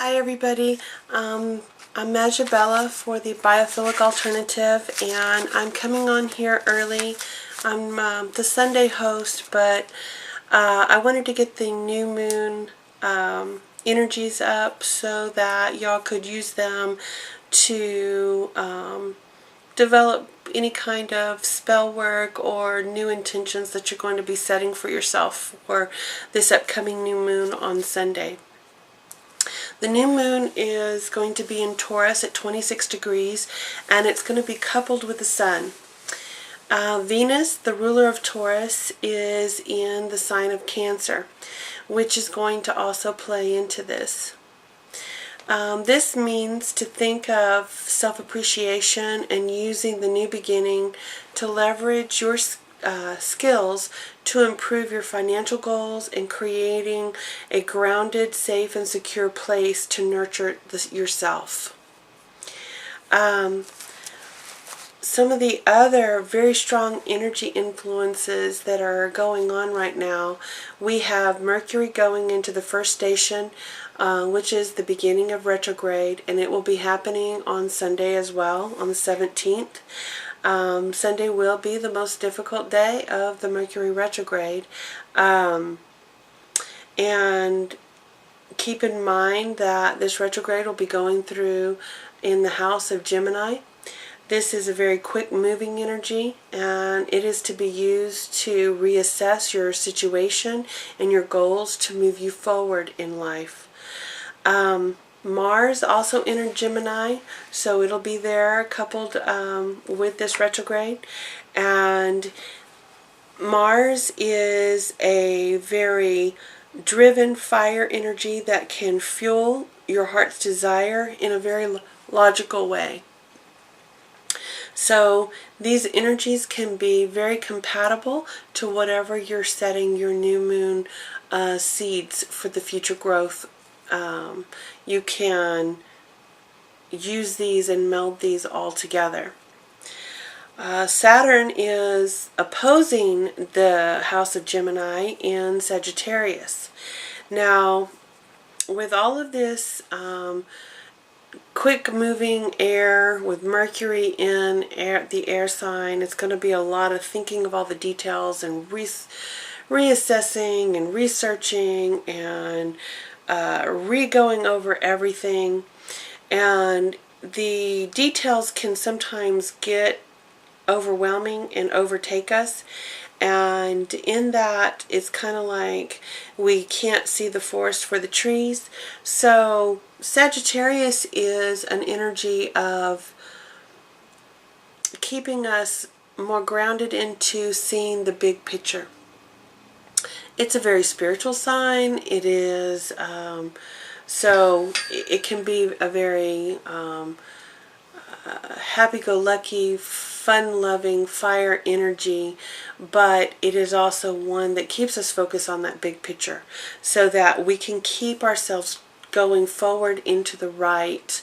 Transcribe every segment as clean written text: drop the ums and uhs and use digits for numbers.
Hi everybody, I'm Magiabella for the Biophilic Alternative, and I'm coming on here early. I'm the Sunday host, but I wanted to get the new moon energies up so that y'all could use them to develop any kind of spell work or new intentions that you're going to be setting for yourself for this upcoming new moon on Sunday. The new moon is going to be in Taurus at 26 degrees, and it's going to be coupled with the sun. Venus, the ruler of Taurus, is in the sign of Cancer, which is going to also play into this. This means to think of self-appreciation and using the new beginning to leverage your skills to improve your financial goals and creating a grounded, safe, and secure place to nurture yourself. Some of the other very strong energy influences that are going on right now, we have Mercury going into the first station, which is the beginning of retrograde, and it will be happening on Sunday as well, on the 17th. Sunday will be the most difficult day of the Mercury retrograde, and keep in mind that this retrograde will be going through in the house of Gemini. This is a very quick moving energy, and it is to be used to reassess your situation and your goals to move you forward in life. Mars also entered Gemini, so it'll be there coupled with this retrograde. And Mars is a very driven fire energy that can fuel your heart's desire in a very logical way. So these energies can be very compatible to whatever you're setting your new moon seeds for the future growth. You can use these and meld these all together. Saturn is opposing the house of Gemini in Sagittarius. Now, with all of this quick moving air with Mercury in the air sign, it's going to be a lot of thinking of all the details and reassessing and researching and re-going over everything, and the details can sometimes get overwhelming and overtake us, and in that it's kind of like we can't see the forest for the trees. So Sagittarius is an energy of keeping us more grounded into seeing the big picture. It's a very spiritual sign. It is, so it can be a very happy-go-lucky, fun-loving fire energy, but it is also one that keeps us focused on that big picture so that we can keep ourselves going forward into the right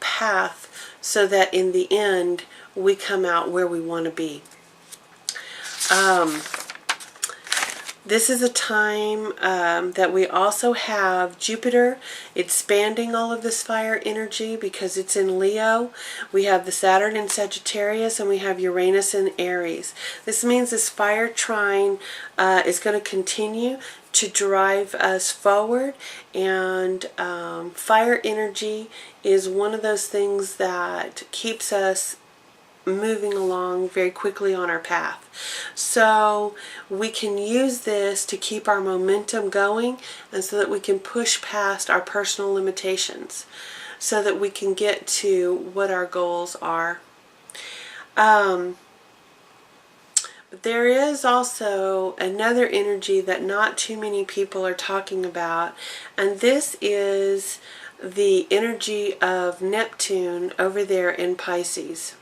path so that in the end we come out where we want to be. This is a time that we also have Jupiter expanding all of this fire energy because it's in Leo. We have the Saturn in Sagittarius, and we have Uranus in Aries. This means this fire trine is going to continue to drive us forward, and fire energy is one of those things that keeps us moving along very quickly on our path. So we can use this to keep our momentum going, and so that we can push past our personal limitations so that we can get to what our goals are. But there is also another energy that not too many people are talking about, and this is the energy of Neptune over there in Pisces.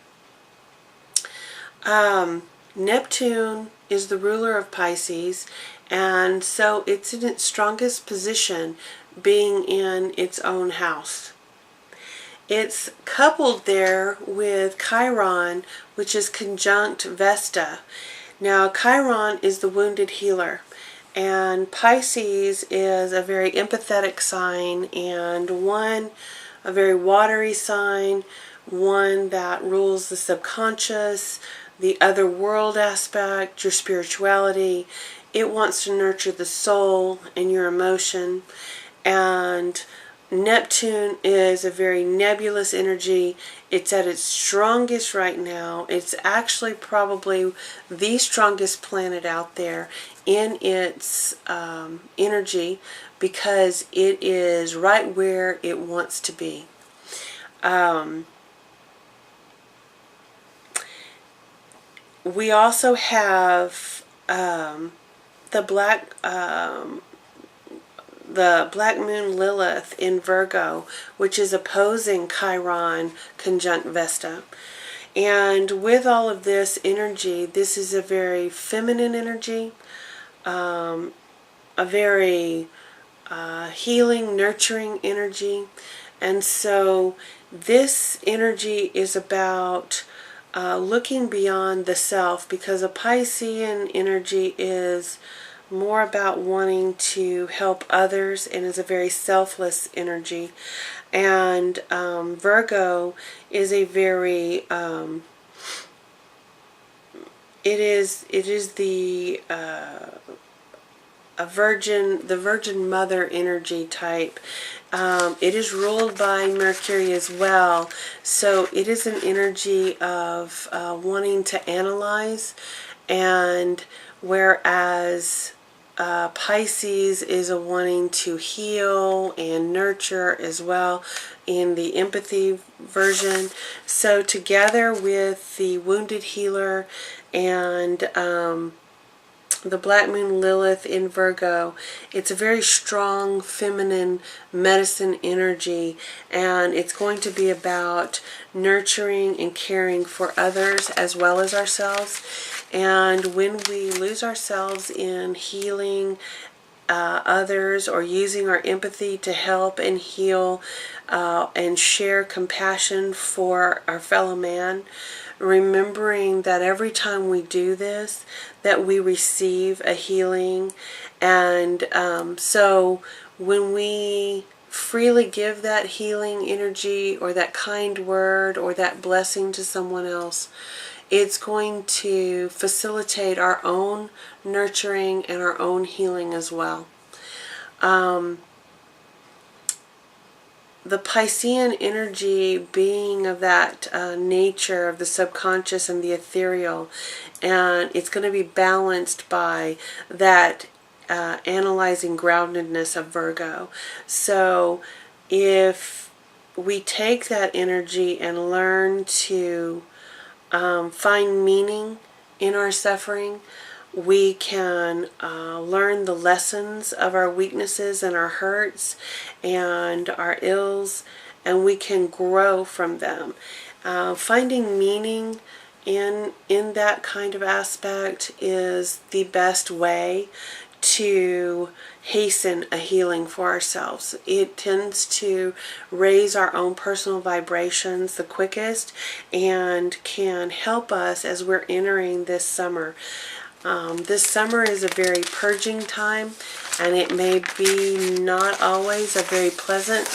Neptune is the ruler of Pisces, and so it's in its strongest position being in its own house. It's coupled there with Chiron, which is conjunct Vesta. Now Chiron is the wounded healer, And Pisces is a very empathetic sign, and a very watery sign, one that rules the subconscious, the other world aspect, your spirituality. It wants to nurture the soul and your emotion. And Neptune is a very nebulous energy. It's at its strongest right now. It's actually probably the strongest planet out there in its energy, because it is right where it wants to be. We also have the black moon Lilith in Virgo, which is opposing Chiron conjunct Vesta. And with all of this energy, this is a very feminine energy, a very healing, nurturing energy. And so this energy is about looking beyond the self, because a Piscean energy is more about wanting to help others and is a very selfless energy. And Virgo is a very it is the the Virgin Mother energy type. It is ruled by Mercury as well, so it is an energy of wanting to analyze, and whereas Pisces is a wanting to heal and nurture as well in the empathy version. So together with the wounded healer and the black moon Lilith in Virgo, it's a very strong feminine medicine energy, and it's going to be about nurturing and caring for others as well as ourselves. And when we lose ourselves in healing others, or using our empathy to help and heal and share compassion for our fellow man, remembering that every time we do this, that we receive a healing. And so when we freely give that healing energy, or that kind word, or that blessing to someone else, it's going to facilitate our own nurturing and our own healing as well. The Piscean energy being of that nature of the subconscious and the ethereal, and it's going to be balanced by that analyzing groundedness of Virgo. So if we take that energy and learn to find meaning in our suffering, we can learn the lessons of our weaknesses and our hurts and our ills, and we can grow from them. Finding meaning in that kind of aspect is the best way to hasten a healing for ourselves. It tends to raise our own personal vibrations the quickest, and can help us as we're entering this summer. This summer is a very purging time, and it may be not always a very pleasant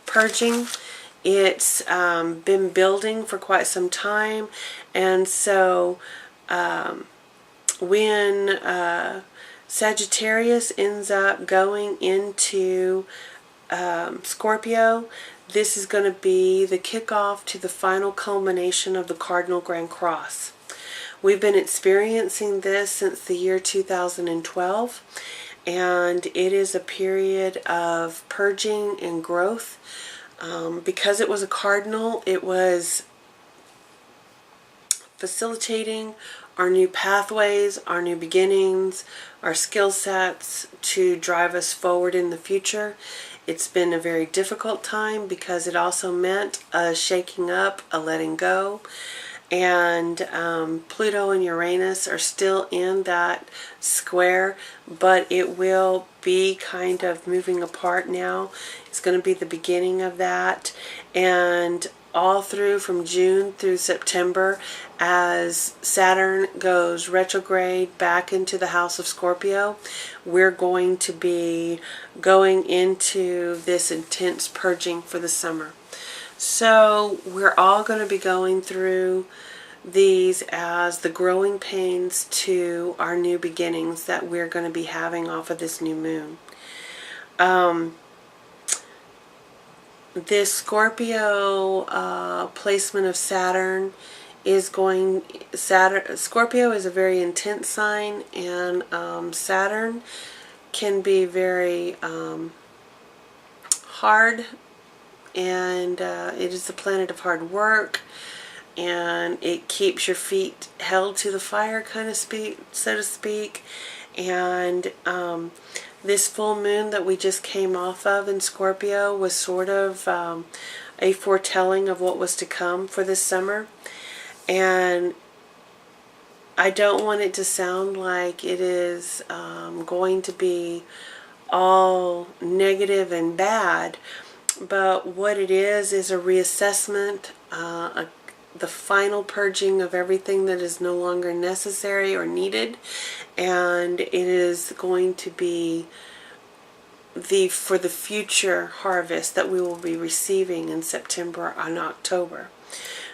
purging. It's been building for quite some time, and so when Sagittarius ends up going into Scorpio, this is going to be the kickoff to the final culmination of the Cardinal Grand Cross. We've been experiencing this since the year 2012, and it is a period of purging and growth. Because it was a cardinal, it was facilitating our new pathways, our new beginnings, our skill sets to drive us forward in the future. It's been a very difficult time because it also meant a shaking up, a letting go. And Pluto and Uranus are still in that square, but it will be kind of moving apart now. It's going to be the beginning of that. And all through from June through September as Saturn goes retrograde back into the house of Scorpio. We're going to be going into this intense purging for the summer. So we're all going to be going through these as the growing pains to our new beginnings that we're going to be having off of this new moon. This Scorpio placement of Saturn is Scorpio is a very intense sign, and Saturn can be very hard, and it is the planet of hard work, and it keeps your feet held to the fire, so to speak. And this full moon that we just came off of in Scorpio was sort of a foretelling of what was to come for this summer. And I don't want it to sound like it is going to be all negative and bad, but what it is a reassessment, the final purging of everything that is no longer necessary or needed, and it is going to be for the future harvest that we will be receiving in September and October.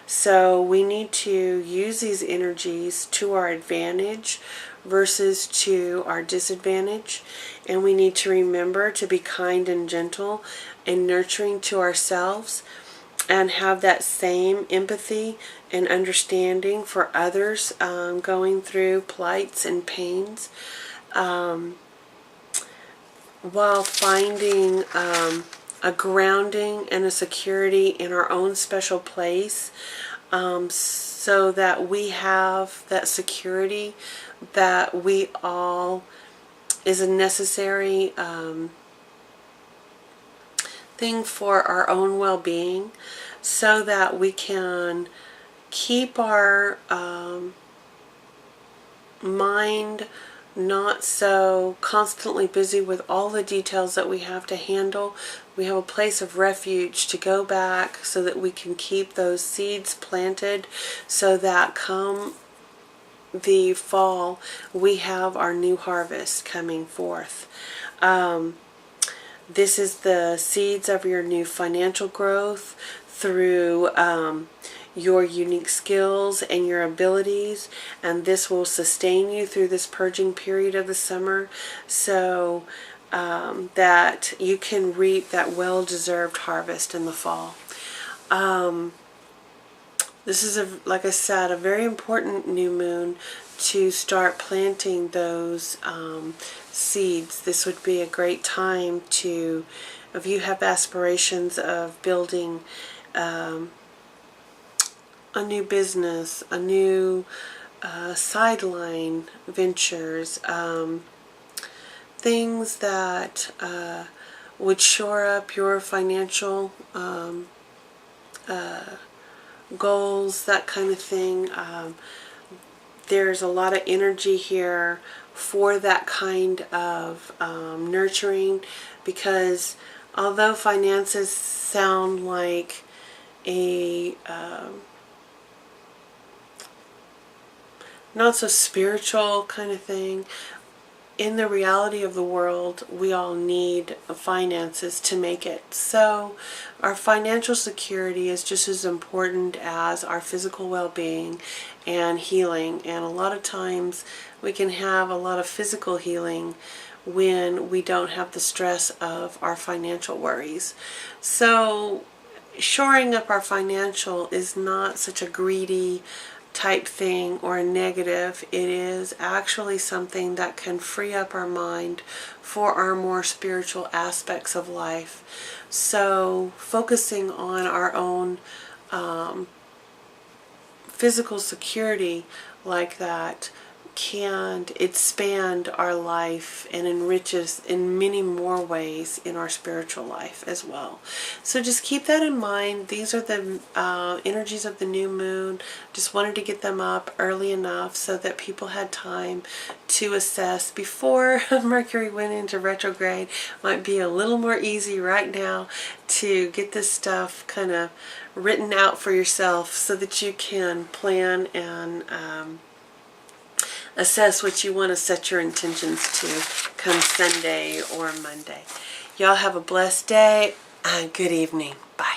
So we need to use these energies to our advantage versus to our disadvantage, and we need to remember to be kind and gentle and nurturing to ourselves, and have that same empathy and understanding for others going through plights and pains, while finding a grounding and a security in our own special place, so that we have that security that we all is a necessary thing for our own well-being, so that we can keep our mind not so constantly busy with all the details that we have to handle. We have a place of refuge to go back so that we can keep those seeds planted, so that come the fall we have our new harvest coming forth. This is the seeds of your new financial growth through your unique skills and your abilities, and this will sustain you through this purging period of the summer, so that you can reap that well-deserved harvest in the fall. This is, like I said, a very important new moon to start planting those seeds. This would be a great time to, if you have aspirations of building a new business, a new sideline ventures, things that would shore up your financial goals, that kind of thing. There's a lot of energy here for that kind of nurturing, because although finances sound like a not so spiritual kind of thing, in the reality of the world, we all need finances to make it. So our financial security is just as important as our physical well-being and healing. And a lot of times we can have a lot of physical healing when we don't have the stress of our financial worries. So shoring up our financial is not such a greedy type thing or a negative. It is actually something that can free up our mind for our more spiritual aspects of life. So focusing on our own physical security like that can expand our life and enrich us in many more ways in our spiritual life as well. So just keep that in mind. These are the energies of the new moon. Just wanted to get them up early enough so that people had time to assess before Mercury went into retrograde. Might be a little more easy right now to get this stuff kind of written out for yourself so that you can plan and assess what you want to set your intentions to come Sunday or Monday. Y'all have a blessed day and good evening. Bye.